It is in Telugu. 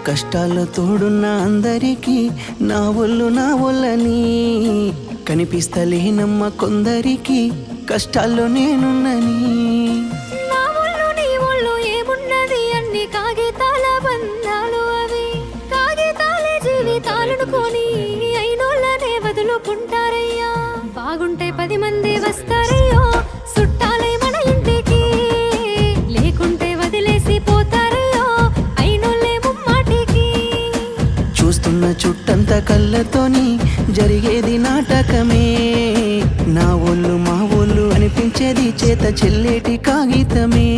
కష్టాల్లో తోడున్న అందరికీ నా ఒళ్ళని కనిపిస్తలేనమ్మ కొందరికి కష్టాల్లో నేనున్నని. నా ఒళ్ళు నీ ఒళ్ళు ఏమున్నది అన్ని కాగితాల బంధాలు, అవి కాగితాలే జీవితాలను కొని అయినోళ్ళనే వదులుకుంటారయ్యా. బాగుంటే 10 మంది వస్తారయ్యో చుట్టాలై మన ఇంటికి, లేకుంటే వదిలేసి పోతారయ్యో అయినోళ్ళే ముమ్మాటికి. చూస్తున్న చుట్టంత కళ్ళతోని జరిగేది నాటకమే, నా ఒళ్ళు మా ఒళ్ళు అనిపించేది చేత చెల్లేటి కాగితమే.